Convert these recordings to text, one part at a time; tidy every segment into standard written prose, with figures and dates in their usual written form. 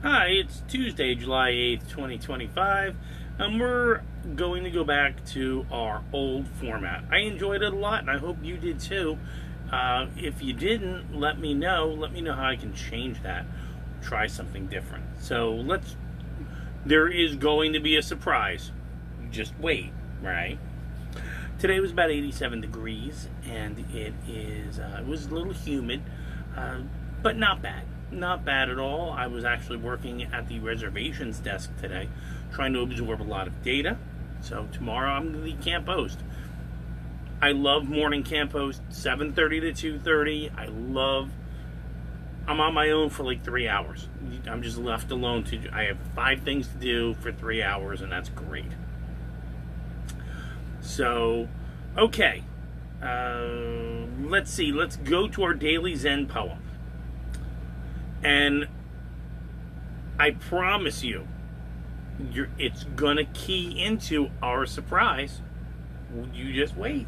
Hi, it's Tuesday, July 8th, 2025, and we're going to go back to our old format. I enjoyed it a lot, and I hope you did too. If you didn't, let me know. Let me know how I can change that. Try something different. So there is going to be a surprise. Just wait, right? Today was about 87 degrees, and it was a little humid, but not bad. Not bad at all. I was actually working at the reservations desk today, trying to absorb a lot of data. So tomorrow I'm the camp host. I love morning camp host, 7:30 to 2:30. I'm on my own for like 3 hours. I'm just left alone I have 5 things to do for 3 hours, and that's great. So, okay. Let's see. Let's go to our daily Zen poem. And I promise you, it's gonna key into our surprise. You just wait.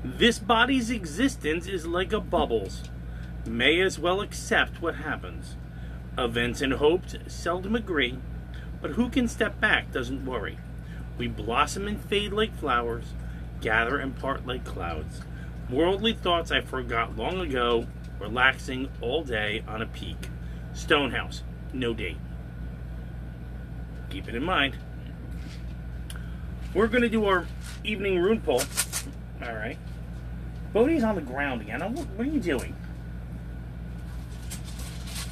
This body's existence is like a bubble's. May as well accept what happens. Events and hopes seldom agree, but who can step back doesn't worry. We blossom and fade like flowers, gather and part like clouds. Worldly thoughts I forgot long ago, relaxing all day on a peak. Stonehouse, no date. Keep it in mind. We're going to do our evening rune pull. All right. Bodhi's on the ground again. What are you doing?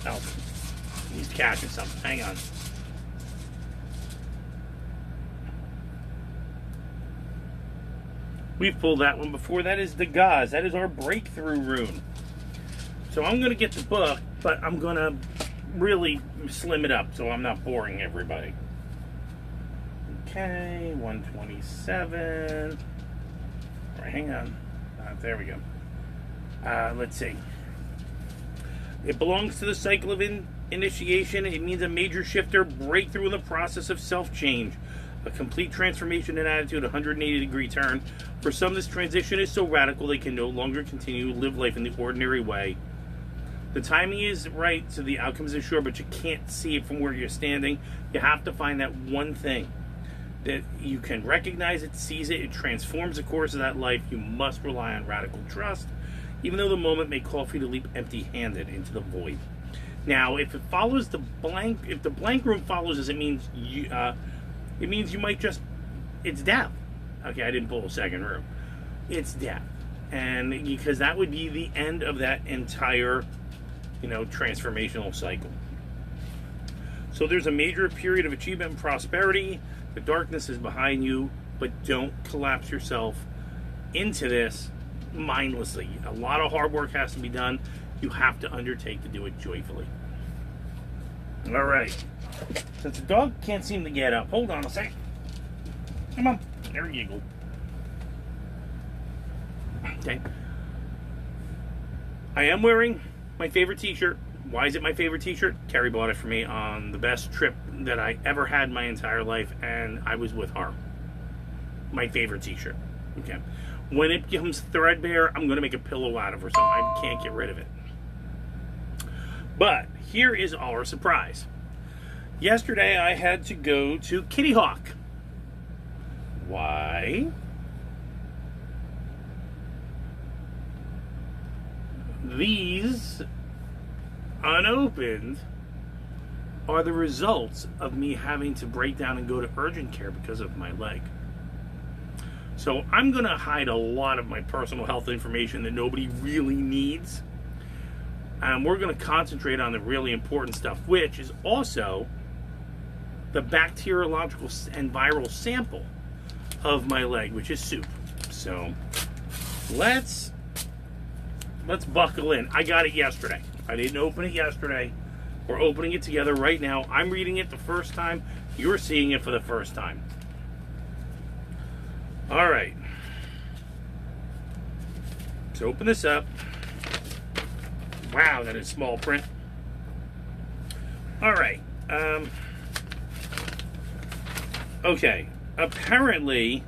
Oh, he's catching something. Hang on. We've pulled that one before. That is the Gaz. That is our breakthrough rune. So I'm going to get the book, but I'm going to really slim it up so I'm not boring everybody. Okay, 127. All right, hang on. There we go. Let's see. It belongs to the cycle of initiation. It means a major shift or breakthrough in the process of self-change. A complete transformation in attitude, a 180-degree turn. For some, this transition is so radical they can no longer continue to live life in the ordinary way. The timing is right, so the outcome is assured, but you can't see it from where you're standing. You have to find that one thing that you can recognize it, seize it, it transforms the course of that life. You must rely on radical trust, even though the moment may call for you to leap empty-handed into the void. Now, if it follows the blank, if the blank room follows us, it means you might just, it's death. Okay, I didn't pull a second room. It's death. And because that would be the end of that entire, transformational cycle. So there's a major period of achievement and prosperity. The darkness is behind you, but don't collapse yourself into this mindlessly. A lot of hard work has to be done. You have to undertake to do it joyfully. All right. Since the dog can't seem to get up, hold on a second. Come on. There you go. Okay. I am wearing my favorite t-shirt. Why is it my favorite t-shirt? Carrie bought it for me on the best trip that I ever had in my entire life, and I was with her. My favorite t-shirt. Okay. When it becomes threadbare, I'm going to make a pillow out of her, so I can't get rid of it. But here is our surprise. Yesterday, I had to go to Kitty Hawk. Why? These unopened are the results of me having to break down and go to urgent care because of my leg. So I'm going to hide a lot of my personal health information that nobody really needs. And we're going to concentrate on the really important stuff, which is also the bacteriological and viral sample of my leg, which is soup. So let's buckle in. I got it yesterday. I didn't open it yesterday. We're opening it together right now. I'm reading it the first time. You're seeing it for the first time. All right. Let's open this up. Wow, that is small print. All right. Okay. Apparently,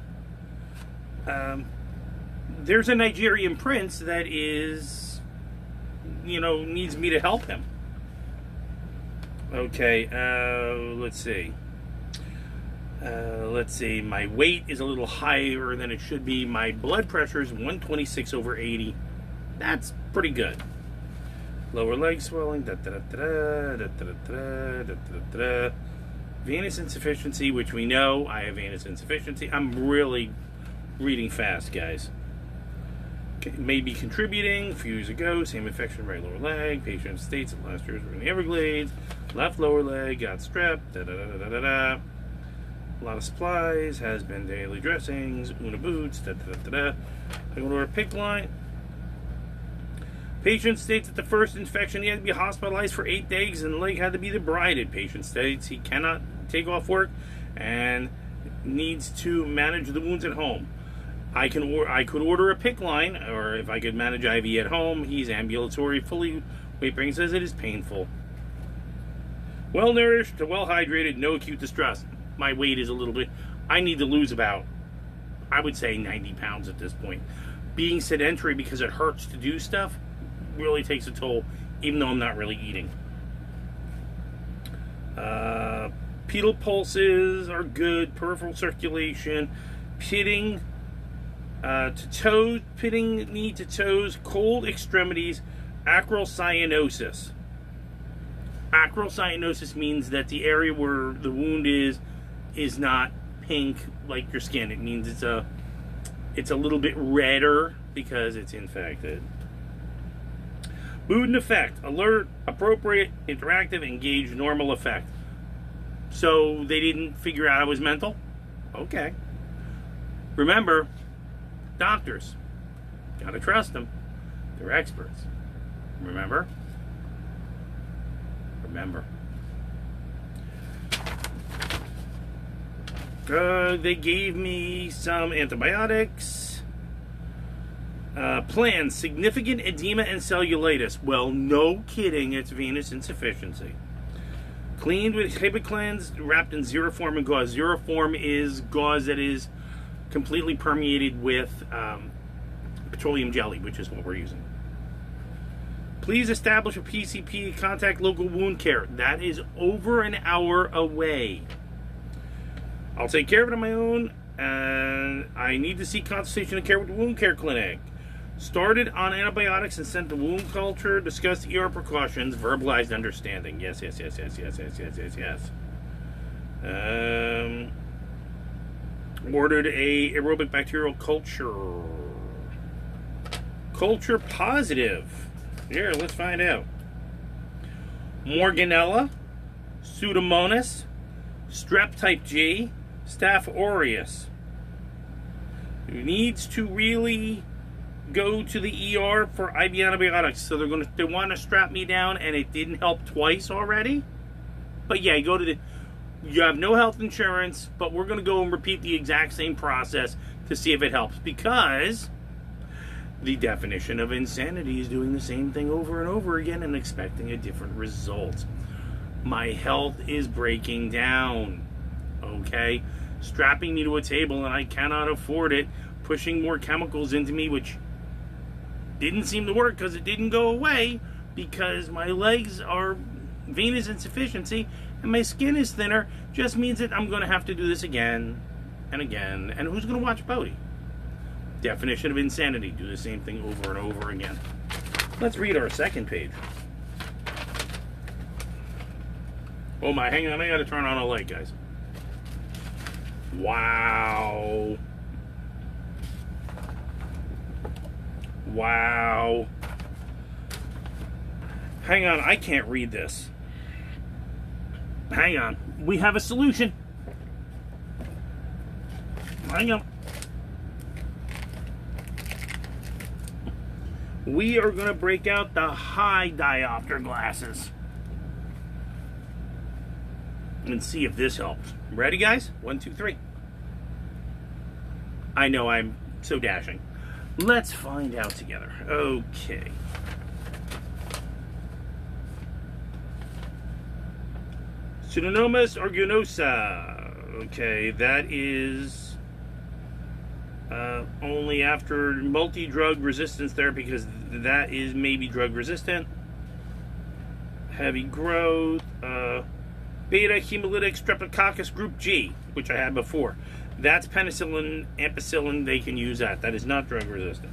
there's a Nigerian prince that is, needs me to help him. Okay, let's see. Let's see. My weight is a little higher than it should be. My blood pressure is 126/80. That's pretty good. Lower leg swelling. Venous insufficiency, which we know I have venous insufficiency. I'm really reading fast, guys. May be contributing. A few years ago, same infection, right lower leg. Patient states of last year's in the Everglades. Left lower leg got strep. A lot of supplies. Has been daily dressings. Una boots. I go to our pick line. Patient states that the first infection he had to be hospitalized for 8 days and the leg had to be debrided. Patient states he cannot take off work and needs to manage the wounds at home. I could order a PICC line, or if I could manage IV at home. He's ambulatory, fully weight bearing, says it is painful. Well nourished, well hydrated, no acute distress. My weight is a little bit. I need to lose about, I would say, 90 pounds at this point. Being sedentary because it hurts to do stuff really takes a toll, even though I'm not really eating. Pedal pulses are good. Peripheral circulation, pitting. To toes, pitting knee to toes, cold extremities, acral cyanosis. Acral cyanosis means that the area where the wound is not pink like your skin. It means it's a little bit redder because it's infected. Mood and effect: alert, appropriate, interactive, engaged, normal effect. So they didn't figure out I was mental? Okay. Remember, doctors, gotta trust them. They're experts. Remember? They gave me some antibiotics. Plans: significant edema and cellulitis. Well, no kidding, it's venous insufficiency. Cleaned with Hibiclens, wrapped in Xeroform and gauze. Xeroform is gauze that is completely permeated with petroleum jelly, which is what we're using. Please establish a PCP, contact local wound care. That is over an hour away. I'll take care of it on my own, and I need to seek consultation and care with the wound care clinic. Started on antibiotics and sent to wound culture. Discussed ER precautions. Verbalized understanding. Yes. Ordered a aerobic bacterial culture. Culture positive. Here, let's find out. Morganella, Pseudomonas, Strep type G, Staph aureus. Needs to really go to the ER for IV antibiotics. So they want to strap me down, and it didn't help twice already. But yeah, you have no health insurance, but we're going to go and repeat the exact same process to see if it helps, because the definition of insanity is doing the same thing over and over again and expecting a different result. My health is breaking down, okay? Strapping me to a table and I cannot afford it, pushing more chemicals into me, which didn't seem to work because it didn't go away, because my legs are venous insufficiency and my skin is thinner, just means that I'm going to have to do this again and again. And who's going to watch Bodhi? Definition of insanity: do the same thing over and over again. Let's read our second page. Oh my, hang on, I gotta turn on a light, guys. Wow. Hang on, I can't read this. Hang on, we have a solution. Hang on. We are going to break out the high diopter glasses and see if this helps. Ready, guys? 1, 2, 3. I know I'm so dashing. Let's find out together. Okay. Pseudomonas aeruginosa. Okay, that is only after multi-drug resistance therapy, because that is maybe drug resistant. heavy growth, beta hemolytic streptococcus group G, which I had before. That's penicillin, ampicillin. They can use that. That is not drug resistant.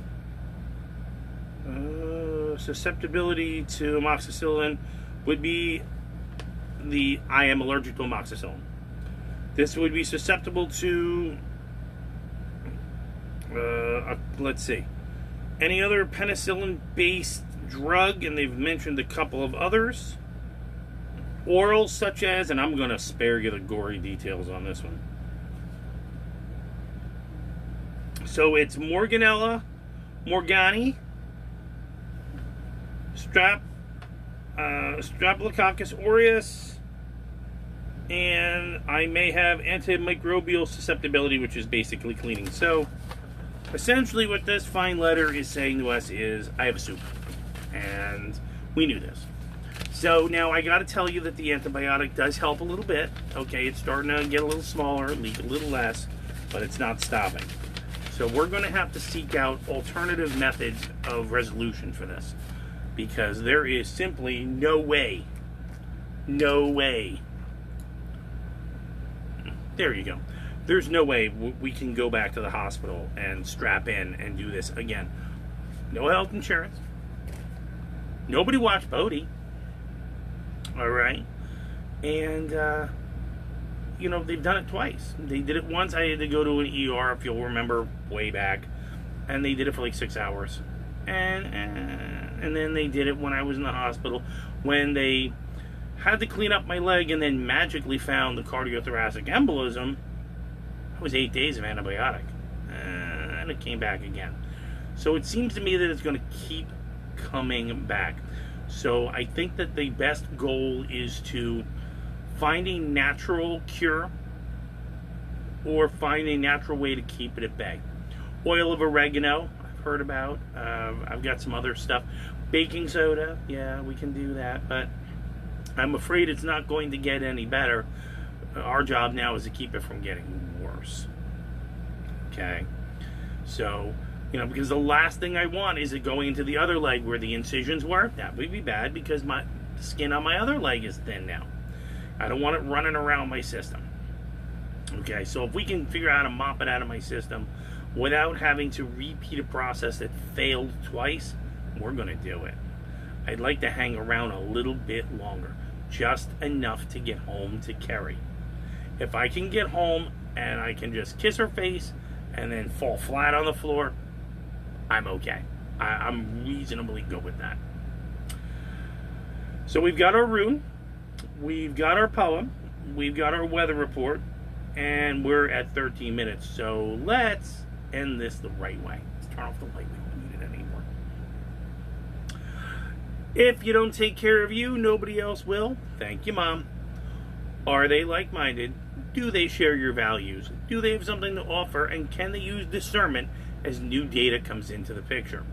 Susceptibility to amoxicillin would be I am allergic to amoxicillin. This would be susceptible to, let's see, any other penicillin-based drug, and they've mentioned a couple of others. Oral, such as, and I'm going to spare you the gory details on this one. So it's Morganella, Morgani, Staphylococcus aureus, and I may have antimicrobial susceptibility, which is basically cleaning. So essentially what this fine letter is saying to us is, I have a soup. And we knew this. So now I got to tell you that the antibiotic does help a little bit. Okay, it's starting to get a little smaller, leak a little less, but it's not stopping. So we're going to have to seek out alternative methods of resolution for this, because there is simply no way. There you go. There's no way we can go back to the hospital and strap in and do this again. No health insurance. Nobody watched Bodie. Alright? And, they've done it twice. They did it once. I had to go to an ER, if you'll remember, way back. And they did it for like 6 hours. And then they did it when I was in the hospital, when they had to clean up my leg and then magically found the cardiothoracic embolism. That was 8 days of antibiotic. And it came back again. So it seems to me that it's going to keep coming back. So I think that the best goal is to find a natural cure or find a natural way to keep it at bay. Oil of oregano, I've heard about. I've got some other stuff. Baking soda, yeah, we can do that, but I'm afraid it's not going to get any better. Our job now is to keep it from getting worse. Okay? So, because the last thing I want is it going into the other leg where the incisions were. That would be bad, because the skin on my other leg is thin now. I don't want it running around my system. Okay, so if we can figure out how to mop it out of my system without having to repeat a process that failed twice, we're going to do it. I'd like to hang around a little bit longer, just enough to get home to Kerry. If I can get home and I can just kiss her face and then fall flat on the floor, I'm okay. I'm reasonably good with that. So we've got our rune, we've got our poem, we've got our weather report, and we're at 13 minutes. So let's end this the right way. Let's turn off the light. We don't need it anymore. If you don't take care of you, nobody else will. Thank you, Mom. Are they like-minded? Do they share your values? Do they have something to offer? And can they use discernment as new data comes into the picture?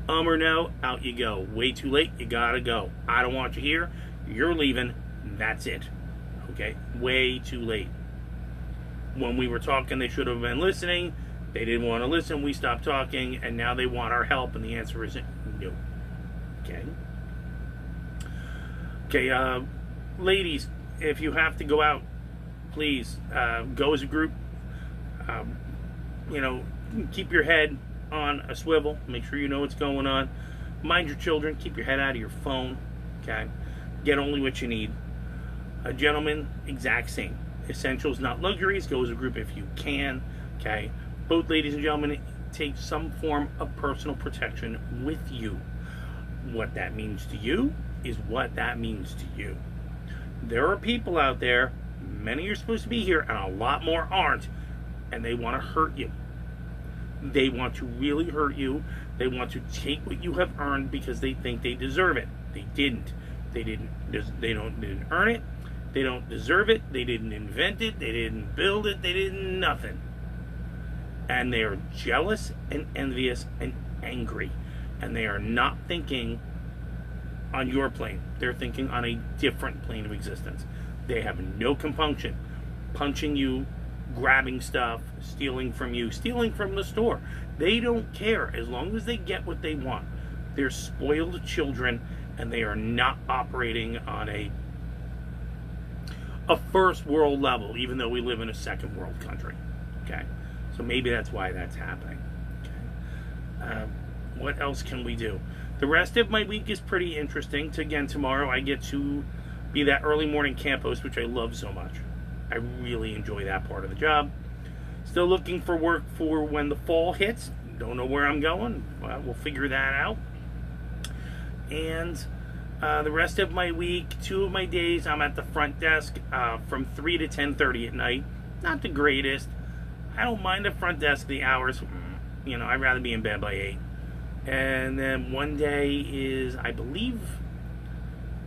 Or no, out you go. Way too late, you gotta go. I don't want you here. You're leaving. That's it. Okay? Way too late. When we were talking, they should have been listening. They didn't want to listen. We stopped talking, and now they want our help, and the answer is no. Okay? Okay, ladies, if you have to go out, please go as a group. Keep your head on a swivel. Make sure you know what's going on. Mind your children. Keep your head out of your phone. Okay? Get only what you need. Gentlemen, exact same. Essentials, not luxuries. Go as a group if you can. Okay? Both ladies and gentlemen, take some form of personal protection with you. What that means to you is what that means to you. There are people out there, many are supposed to be here, and a lot more aren't, and they want to hurt you. They want to really hurt you. They want to take what you have earned because they think they deserve it. They didn't. They didn't earn it. They don't deserve it. They didn't invent it. They didn't build it. They didn't nothing. And they are jealous and envious and angry. And they are not thinking on your plane. They're thinking on a different plane of existence. They have no compunction. Punching you, grabbing stuff, stealing from you, stealing from the store. They don't care as long as they get what they want. They're spoiled children, and they are not operating on a first world level, even though we live in a second world country. Okay, so maybe that's why that's happening. Okay, what else can we do? The rest of my week is pretty interesting. Again, tomorrow I get to be that early morning camp host, which I love so much. I really enjoy that part of the job. Still looking for work for when the fall hits. Don't know where I'm going. We'll figure that out. And the rest of my week, 2 of my days, I'm at the front desk from 3 to 10:30 at night. Not the greatest. I don't mind the front desk, the hours. You know, I'd rather be in bed by 8. And then one day is, I believe,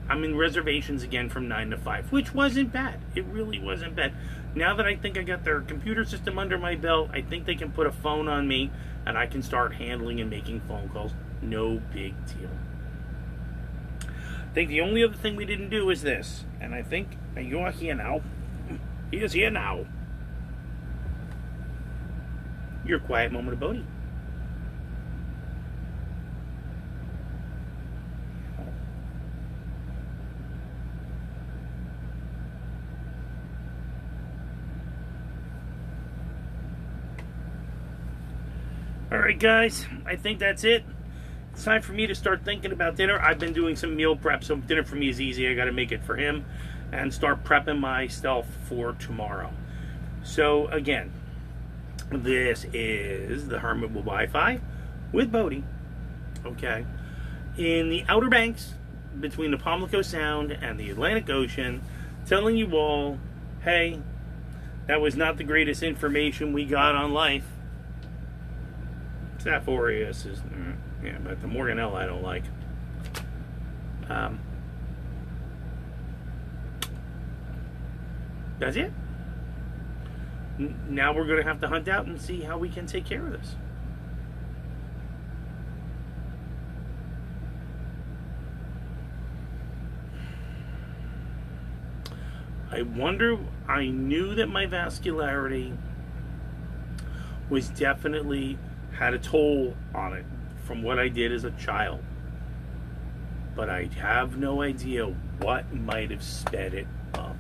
I'm in reservations again from 9 to 5, which wasn't bad. It really wasn't bad. Now that I think I got their computer system under my belt, I think they can put a phone on me and I can start handling and making phone calls. No big deal. I think the only other thing we didn't do is this, and I think you're here now. He is here now. Your quiet moment of Bodhi. Alright guys, I think that's it. It's time for me to start thinking about dinner. I've been doing some meal prep, so dinner for me is easy. I got to make it for him and start prepping myself for tomorrow. So again, this is the Hermit with Wi-Fi with Bodhi. Okay, in the Outer Banks between the Pamlico Sound and the Atlantic Ocean, telling you all, hey, that was not the greatest information we got on life. Staph aureus is, yeah, but the Morganella I don't like. That's it. Now we're going to have to hunt out and see how we can take care of this. I wonder, I knew that my vascularity was definitely had a toll on it from what I did as a child. But I have no idea what might have sped it up.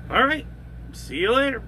All right. See you later.